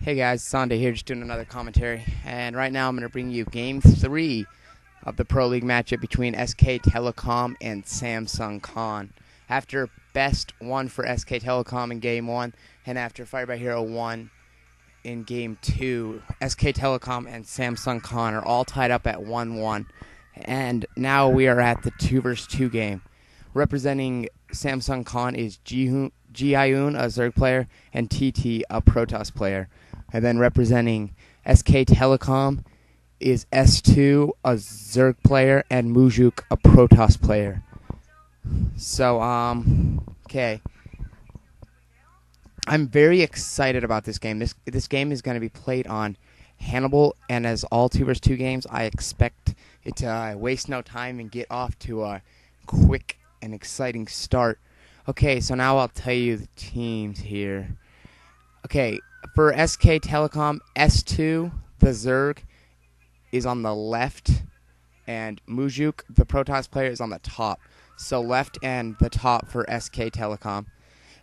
Hey guys, Sunday here, just doing another commentary. And right now I'm going to bring you Game 3 of the Pro League matchup between SkTelecom and SamsungKhan. After best 1 for SkTelecom in Game 1, and after Fire by Hero 1 in Game 2, SkTelecom and SamsungKhan are all tied up at 1-1. And now we are at the 2 vs 2 game. Representing SamsungKhan is Gihyun, a Zerg player, and TT, a Protoss player. And then representing SkTelecom is S2, a Zerg player, and Mujuk, a Protoss player. So, okay. I'm very excited about this game. This game is going to be played on Hannibal, and as all 2 vs 2 games, I expect it to waste no time and get off to a quick and exciting start. Okay, so now I'll tell you the teams here. Okay, for SkTelecom, S2, the Zerg, is on the left, and Mujuk, the Protoss player, is on the top. So left and the top for SkTelecom.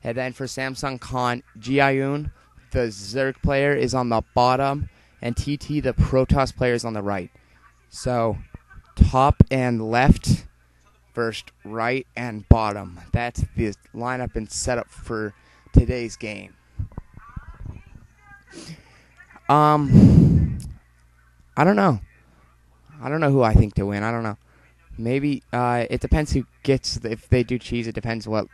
And then for SamsungKhan, Gihyun, the Zerg player, is on the bottom, and TT, the Protoss player, is on the right. So top and left, first, right, and bottom. That's the lineup and setup for today's game. I don't know. I don't know who I think to win. I don't know. Maybe it depends who gets. If they do cheese, it depends what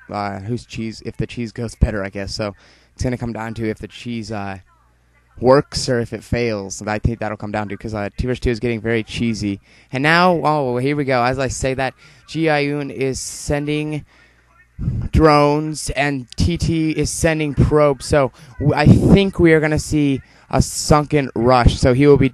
whose cheese. If the cheese goes better, I guess. So it's gonna come down to if the cheese works or if it fails. And I think that'll come down to because 2 vs 2 is getting very cheesy. And now, oh, here we go. As I say that, Gihyun is sending drones and TT is sending probes. So I think we are going to see a sunken rush. So he will be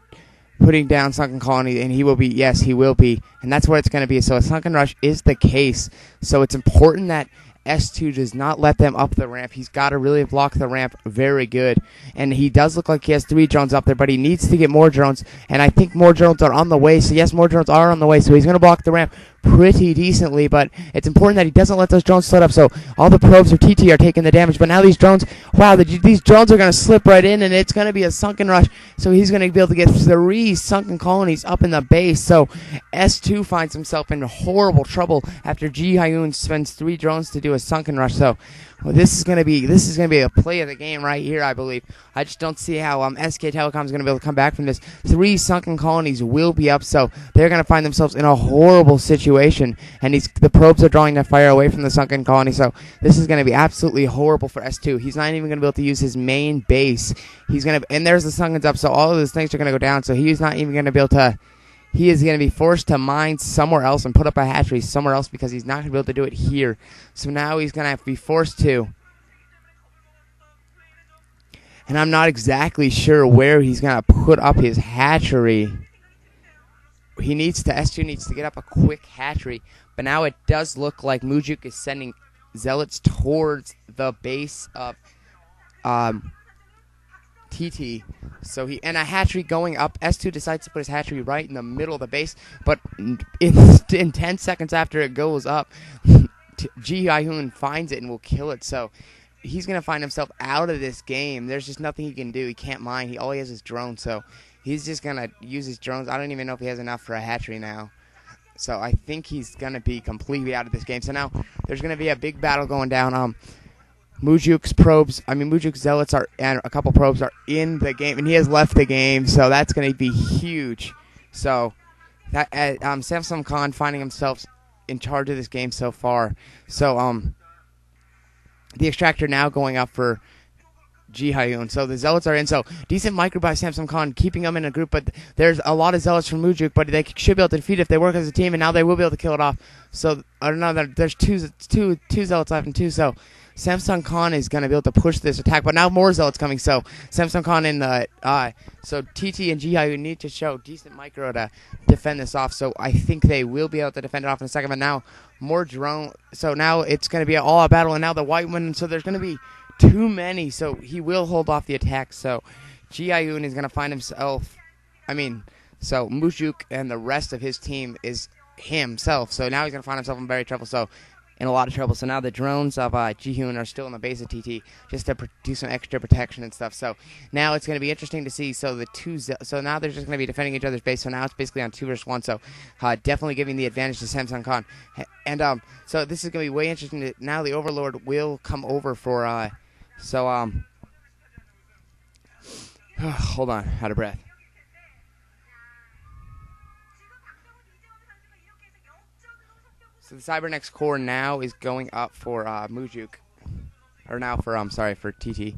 putting down sunken colony, and he will be, yes, he will be. And that's what it's going to be. So a sunken rush is the case. So it's important that S2 does not let them up the ramp. He's got to really block the ramp very good. And he does look like he has 3 drones up there, but he needs to get more drones. And I think more drones are on the way. So yes, more drones are on the way. So he's going to block the ramp pretty decently, but it's important that he doesn't let those drones slip up. So all the probes or TT are taking the damage, but now these drones, wow, these drones are going to slip right in, and it's going to be a sunken rush. So he's going to be able to get 3 sunken colonies up in the base. So S2 finds himself in horrible trouble after Gihyun spends 3 drones to do a sunken rush. So well, this is going to be a play of the game right here, I believe. I just don't see how SkTelecom is going to be able to come back from this. 3 sunken colonies will be up, so they're going to find themselves in a horrible situation. And the probes are drawing their fire away from the sunken colony, so this is going to be absolutely horrible for S2. He's not even going to be able to use his main base. And there's the sunkens up, so all of those things are going to go down. So he's not even going to be able to. He is going to be forced to mine somewhere else and put up a hatchery somewhere else because he's not going to be able to do it here. So now he's going to have to be forced to. And I'm not exactly sure where he's going to put up his hatchery. S2 needs to get up a quick hatchery. But now it does look like Mujuk is sending zealots towards the base of TT. So and a hatchery going up. S2 decides to put his hatchery right in the middle of the base, but in 10 seconds after it goes up, Gihyun finds it and will kill it. So he's going to find himself out of this game. There's just nothing he can do. He can't mine. All he has is drones, so he's just going to use his drones. I don't even know if he has enough for a hatchery now. So I think he's going to be completely out of this game. So now there's going to be a big battle going down. Mujuk's zealots and a couple probes are in the game, and he has left the game, so that's going to be huge. So that SamsungKhan finding himself in charge of this game so far. So the extractor now going up for Gihyun. So the zealots are in. So decent micro by SamsungKhan, keeping them in a group, but there's a lot of zealots from Mujuk, but they should be able to defeat it if they work as a team, and now they will be able to kill it off. So I don't know, there's two zealots left and 2, so SamsungKhan is going to be able to push this attack, but now more zealots coming. So SamsungKhan in the so TT and Gihyun need to show decent micro to defend this off. So I think they will be able to defend it off in a second. But now more drone. So now it's going to be an all-out battle, and now the white one. So there's going to be too many. So he will hold off the attack. So Gihyun is going to find himself. So Mujuk and the rest of his team is himself. So now he's going to find himself in very trouble. So in a lot of trouble. So now the drones of Gihyun are still in the base of TT just to do some extra protection and stuff. So now it's going to be interesting to see. So so now they're just going to be defending each other's base. So now it's basically on 2 versus 1. So definitely giving the advantage to SamsungKhan. And so this is going to be way interesting. Now the Overlord will come over for hold on, out of breath. So the Cybernex core now is going up for Mujuk, or now for for TT.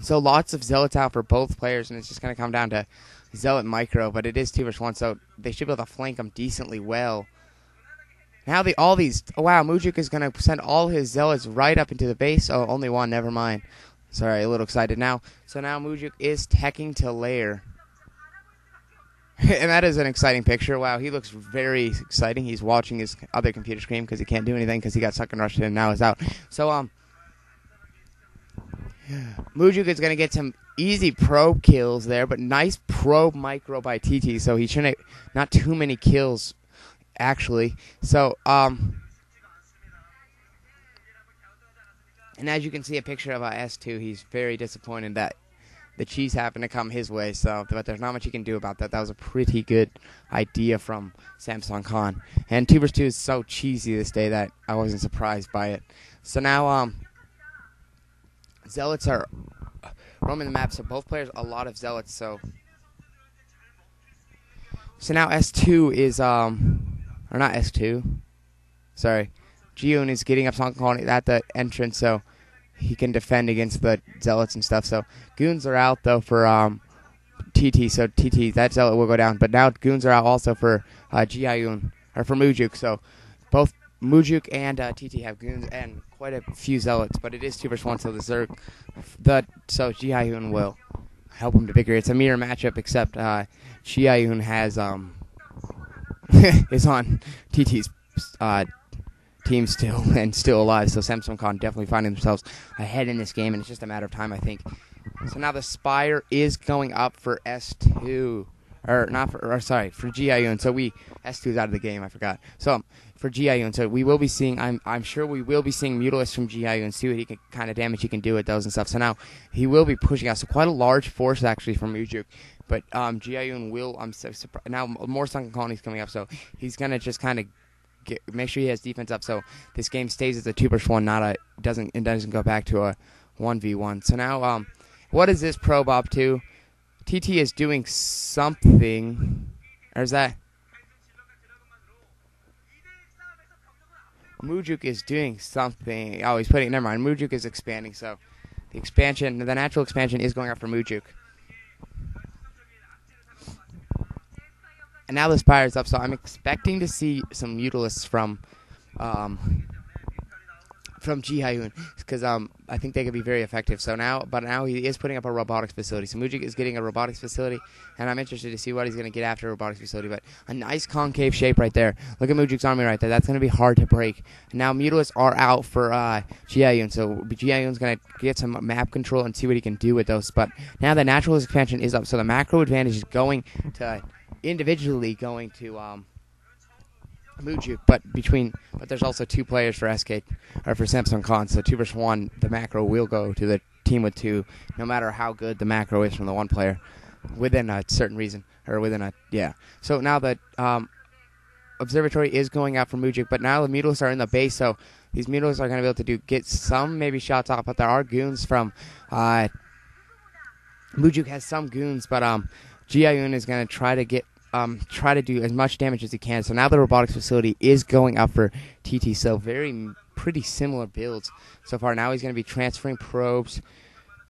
So lots of Zealots out for both players, and it's just going to come down to Zealot Micro, but it is 2 versus 1, so they should be able to flank them decently well. Now Mujuk is going to send all his Zealots right up into the base. Oh, only one, never mind. Sorry, a little excited now. So now Mujuk is teching to lair. And that is an exciting picture. Wow, he looks very exciting. He's watching his other computer screen because he can't do anything because he got sucked and rushed in and now is out. So, Mujuk is going to get some easy probe kills there, but nice probe micro by TT, so he shouldn't, not too many kills, actually. So, and as you can see a picture of S2, he's very disappointed that the cheese happened to come his way, but there's not much you can do about that. That was a pretty good idea from SamsungKhan. And 2 vs 2 is so cheesy this day that I wasn't surprised by it. So now, Zealots are roaming the map, so both players a lot of Zealots, so now S2 is, or not S2, sorry, Gihyun is getting up SamsungKhan at the entrance, so he can defend against the Zealots and stuff. So Goons are out though for TT. So TT, that Zealot will go down. But now Goons are out also for Gihyun, or for Mujuk. So both Mujuk and TT have Goons and quite a few Zealots. But it is 2 versus 1, so so Gihyun will help him to victory. It's a mirror matchup, except Gihyun has is on TT's team still alive, so SamsungKhan definitely finding themselves ahead in this game, and it's just a matter of time, I think. So now the Spire is going up for S2, for Gihyun. So S2 is out of the game, I forgot. So for Gihyun, so we will be seeing, I'm sure we will be seeing Mutalisk from Gihyun, see what he can, kind of damage he can do with those and stuff. So now he will be pushing out, so quite a large force actually from Mujuk. But Gihyun will, I'm so surprised, now more Sunken Colonies coming up, so he's gonna just kind of make sure he has defense up, so this game stays as a 2 versus 1, doesn't go back to a 1v1. So now, what is this probe up to? TT is doing something, or is that Mujuk is doing something? Oh, he's putting. Never mind. Mujuk is expanding, so the natural expansion is going up for Mujuk. And now the Spire is up, so I'm expecting to see some Mutalisks from Gihyun, because I think they could be very effective. So now he is putting up a robotics facility. So Mujuk is getting a robotics facility, and I'm interested to see what he's going to get after a robotics facility. But a nice concave shape right there. Look at Mujuk's army right there. That's going to be hard to break. And now Mutalisks are out for Gihyun, so Gihyun's going to get some map control and see what he can do with those. But now the natural expansion is up, so the macro advantage is individually going to Mujuk, but there's also 2 players for SamsungKhan, so 2 versus 1, the macro will go to the team with 2, no matter how good the macro is from the one player, within a certain reason, or So now the observatory is going out for Mujuk, but now the Mutalisks are in the base, so these Mutalisks are going to be able to get some maybe shots off, but there are goons from Mujuk has some goons, but Gihyun is going to try to do as much damage as he can. So now the robotics facility is going up for TT. So pretty similar builds so far. Now he's going to be transferring probes